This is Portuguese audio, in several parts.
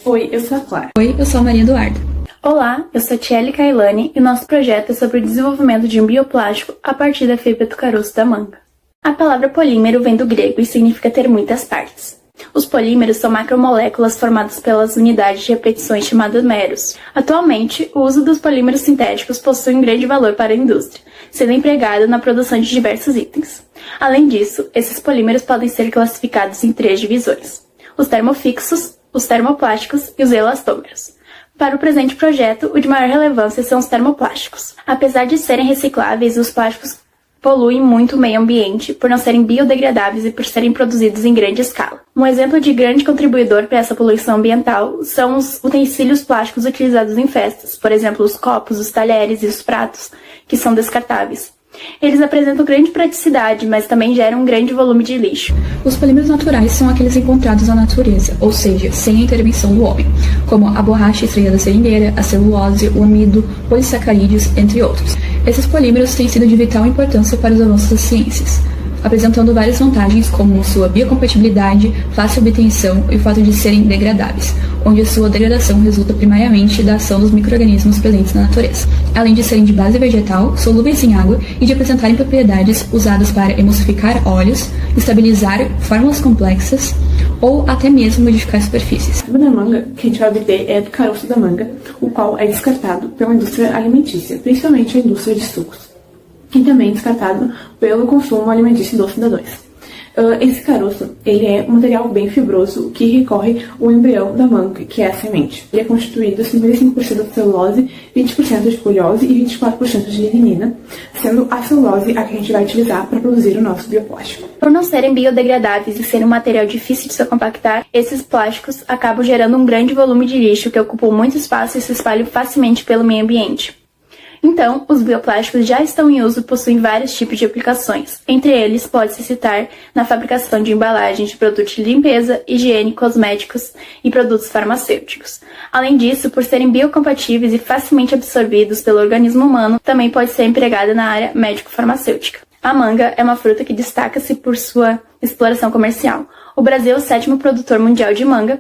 Oi, eu sou a Clara. Oi, eu sou a Maria Eduarda. Olá, eu sou a Tiele Kailane e o nosso projeto é sobre o desenvolvimento de um bioplástico a partir da fibra do caroço da manga. A palavra polímero vem do grego e significa ter muitas partes. Os polímeros são macromoléculas formadas pelas unidades de repetições chamadas meros. Atualmente, o uso dos polímeros sintéticos possui um grande valor para a indústria, sendo empregado na produção de diversos itens. Além disso, esses polímeros podem ser classificados em 3 divisões: os termofixos, os termoplásticos e os elastômeros. Para o presente projeto, o de maior relevância são os termoplásticos. Apesar de serem recicláveis, os plásticos poluem muito o meio ambiente por não serem biodegradáveis e por serem produzidos em grande escala. Um exemplo de grande contribuidor para essa poluição ambiental são os utensílios plásticos utilizados em festas, por exemplo, os copos, os talheres e os pratos, que são descartáveis. Eles apresentam grande praticidade, mas também geram um grande volume de lixo. Os polímeros naturais são aqueles encontrados na natureza, ou seja, sem a intervenção do homem, como a borracha extraída da seringueira, a celulose, o amido, polissacarídeos, entre outros. Esses polímeros têm sido de vital importância para os avanços das ciências, apresentando várias vantagens como sua biocompatibilidade, fácil obtenção e o fato de serem degradáveis, onde a sua degradação resulta primariamente da ação dos micro-organismos presentes na natureza, além de serem de base vegetal, solúveis em água e de apresentarem propriedades usadas para emulsificar óleos, estabilizar fórmulas complexas ou até mesmo modificar superfícies. A fibra da manga que a gente vai obter é do caroço da manga, o qual é descartado pela indústria alimentícia, principalmente a indústria de sucos, e também descartado pelo consumo alimentício dos cidadãos. Esse caroço, ele é um material bem fibroso que recorre ao embrião da manga, que é a semente. Ele é constituído 55% de celulose, 20% de poliose e 24% de lignina, sendo a celulose a que a gente vai utilizar para produzir o nosso bioplástico. Por não serem biodegradáveis e serem um material difícil de se compactar, esses plásticos acabam gerando um grande volume de lixo que ocupam muito espaço e se espalham facilmente pelo meio ambiente. Então, os bioplásticos já estão em uso e possuem vários tipos de aplicações. Entre eles, pode-se citar na fabricação de embalagens de produtos de limpeza, higiene, cosméticos e produtos farmacêuticos. Além disso, por serem biocompatíveis e facilmente absorvidos pelo organismo humano, também pode ser empregada na área médico-farmacêutica. A manga é uma fruta que destaca-se por sua exploração comercial. O Brasil é o 7º produtor mundial de manga.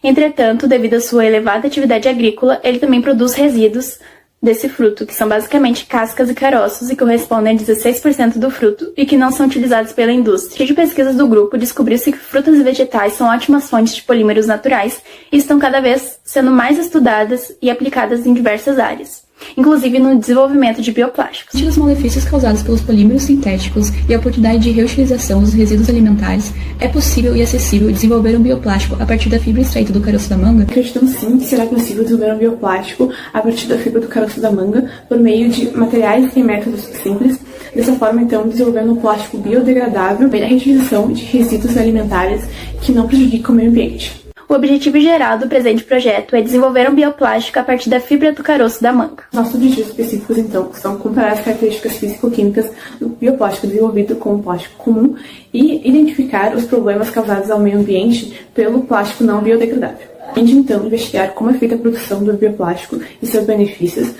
Entretanto, devido à sua elevada atividade agrícola, ele também produz resíduos desse fruto, que são basicamente cascas e caroços e correspondem a 16% do fruto e que não são utilizados pela indústria. De pesquisas do grupo, descobriu-se que frutas e vegetais são ótimas fontes de polímeros naturais e estão cada vez sendo mais estudadas e aplicadas em diversas áreas, inclusive no desenvolvimento de bioplásticos. Diante dos malefícios causados pelos polímeros sintéticos e a oportunidade de reutilização dos resíduos alimentares, é possível e acessível desenvolver um bioplástico a partir da fibra extraída do caroço da manga? Acreditamos sim que será possível desenvolver um bioplástico a partir da fibra do caroço da manga por meio de materiais e métodos simples. Dessa forma, então, desenvolvendo um plástico biodegradável para a reutilização de resíduos alimentares que não prejudicam o meio ambiente. O objetivo geral do presente projeto é desenvolver um bioplástico a partir da fibra do caroço da manga. Nossos objetivos específicos, então, são comparar as características físico-químicas do bioplástico desenvolvido com o plástico comum e identificar os problemas causados ao meio ambiente pelo plástico não biodegradável. Além de, então, investigar como é feita a produção do bioplástico e seus benefícios,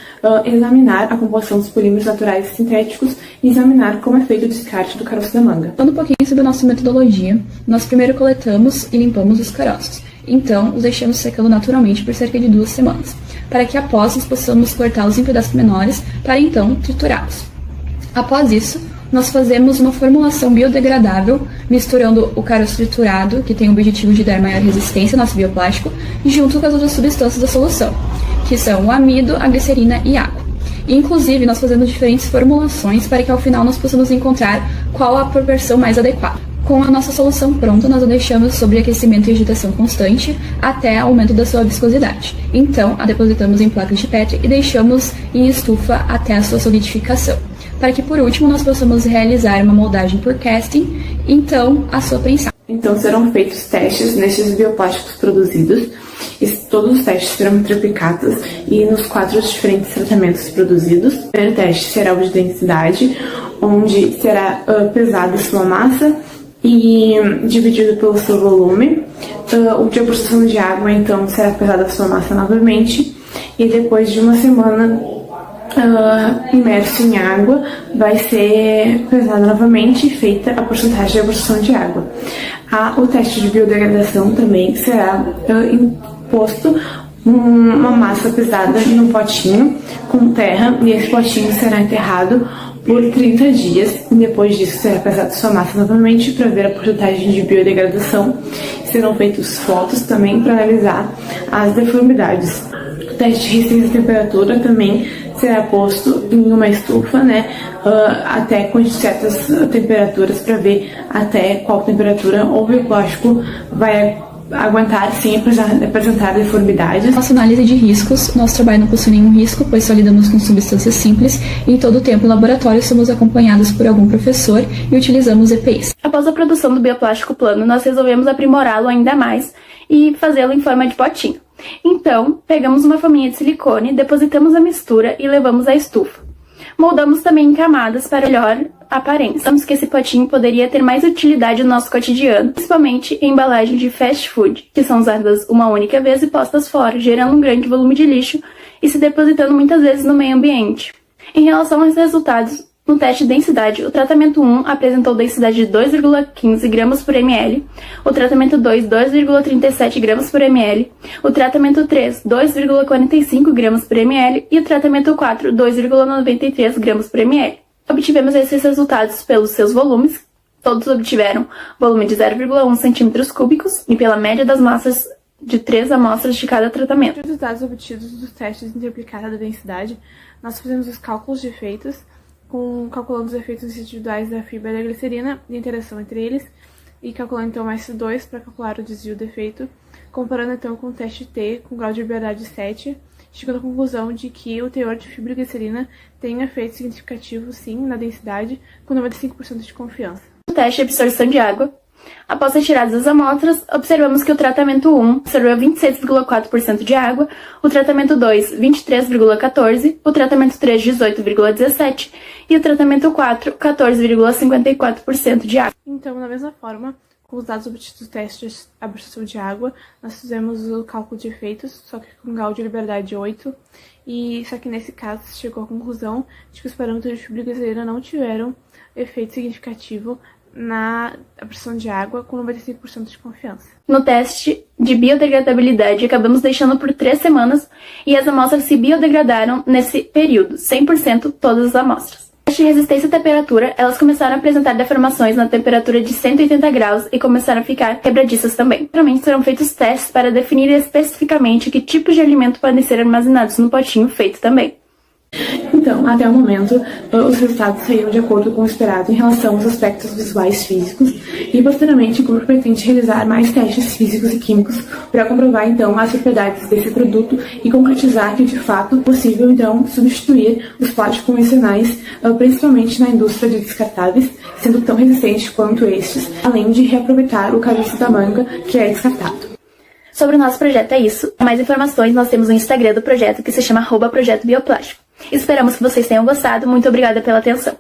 examinar a composição dos polímeros naturais e sintéticos e examinar como é feito o descarte do caroço da manga. Falando um pouquinho sobre a nossa metodologia, nós primeiro coletamos e limpamos os caroços. Então, os deixamos secando naturalmente por cerca de 2 semanas, para que após nós possamos cortá-los em pedaços menores, para então triturá-los. Após isso, nós fazemos uma formulação biodegradável, misturando o caroço triturado, que tem o objetivo de dar maior resistência ao nosso bioplástico, junto com as outras substâncias da solução, que são o amido, a glicerina e água. E, inclusive, nós fazemos diferentes formulações para que ao final nós possamos encontrar qual a proporção mais adequada. Com a nossa solução pronta, nós a deixamos sob aquecimento e agitação constante até aumento da sua viscosidade. Então, a depositamos em placas de Petri e deixamos em estufa até a sua solidificação, para que por último nós possamos realizar uma moldagem por casting, então a sua prensagem. Então serão feitos testes nesses bioplásticos produzidos. Todos os testes serão triplicados e nos 4 diferentes tratamentos produzidos. O primeiro teste será o de densidade, onde será pesada sua massa e dividido pelo seu volume. O de absorção de água, então, será pesada a sua massa novamente. E depois de uma semana imerso em água, vai ser pesada novamente e feita a porcentagem de absorção de água. O teste de biodegradação também será posto uma massa pesada num potinho com terra, e esse potinho será enterrado por 30 dias. E depois disso será pesada sua massa novamente para ver a porcentagem de biodegradação. Serão feitos fotos também para analisar as deformidades. O teste de resistência à temperatura também será posto em uma estufa, até com certas temperaturas, para ver até qual temperatura o bioplástico vai aguentar sem apresentar deformidades. Nossa análise de riscos, nosso trabalho não possui nenhum risco, pois só lidamos com substâncias simples e em todo o tempo em laboratório somos acompanhados por algum professor e utilizamos EPIs. Após a produção do bioplástico plano, nós resolvemos aprimorá-lo ainda mais e fazê-lo em forma de potinho. Então, pegamos uma forminha de silicone, depositamos a mistura e levamos à estufa. Moldamos também em camadas para melhor aparência. Pensamos que esse potinho poderia ter mais utilidade no nosso cotidiano, principalmente em embalagem de fast food, que são usadas uma única vez e postas fora, gerando um grande volume de lixo e se depositando muitas vezes no meio ambiente. Em relação aos resultados, no teste de densidade, o tratamento 1 apresentou densidade de 2,15 gramas por ml, o tratamento 2, 2,37 gramas por ml, o tratamento 3, 2,45 gramas por ml e o tratamento 4, 2,93 gramas por ml. Obtivemos esses resultados pelos seus volumes, todos obtiveram volume de 0,1 cm3 e pela média das massas de 3 amostras de cada tratamento. Os dados obtidos dos testes interplicados da densidade, nós fizemos os cálculos de efeitos, calculando os efeitos individuais da fibra e da glicerina e a interação entre eles, e calculando então S2 para calcular o desvio do efeito, comparando então com o teste T com grau de liberdade 7, chegando à conclusão de que o teor de fibra e glicerina tem um efeito significativo sim na densidade, com 95% de confiança. No teste de absorção de água, após retiradas as amostras, observamos que o tratamento 1 absorveu 26,4% de água, o tratamento 2, 23,14%, o tratamento 3, 18,17% e o tratamento 4, 14,54% de água. Então, da mesma forma, com os dados obtidos do teste de absorção de água, nós fizemos o cálculo de efeitos, só que com grau de liberdade 8, e só que nesse caso se chegou à conclusão de que os parâmetros de fibra e glicerina não tiveram efeito significativo na absorção de água, com 95% de confiança. No teste de biodegradabilidade, acabamos deixando por 3 semanas e as amostras se biodegradaram nesse período, 100% todas as amostras. No teste de resistência à temperatura, elas começaram a apresentar deformações na temperatura de 180 graus e começaram a ficar quebradiças também. Geralmente serão feitos testes para definir especificamente que tipos de alimento podem ser armazenados no potinho feito também. Então, até o momento, os resultados saíram de acordo com o esperado em relação aos aspectos visuais físicos e, posteriormente, o grupo pretende realizar mais testes físicos e químicos para comprovar, então, as propriedades desse produto e concretizar que, de fato, é possível, então, substituir os plásticos convencionais, principalmente na indústria de descartáveis, sendo tão resistentes quanto estes, além de reaproveitar o caroço da manga, que é descartado. Sobre o nosso projeto é isso. Para mais informações, nós temos o Instagram do projeto, que se chama @projeto bioplástico. Esperamos que vocês tenham gostado. Muito obrigada pela atenção.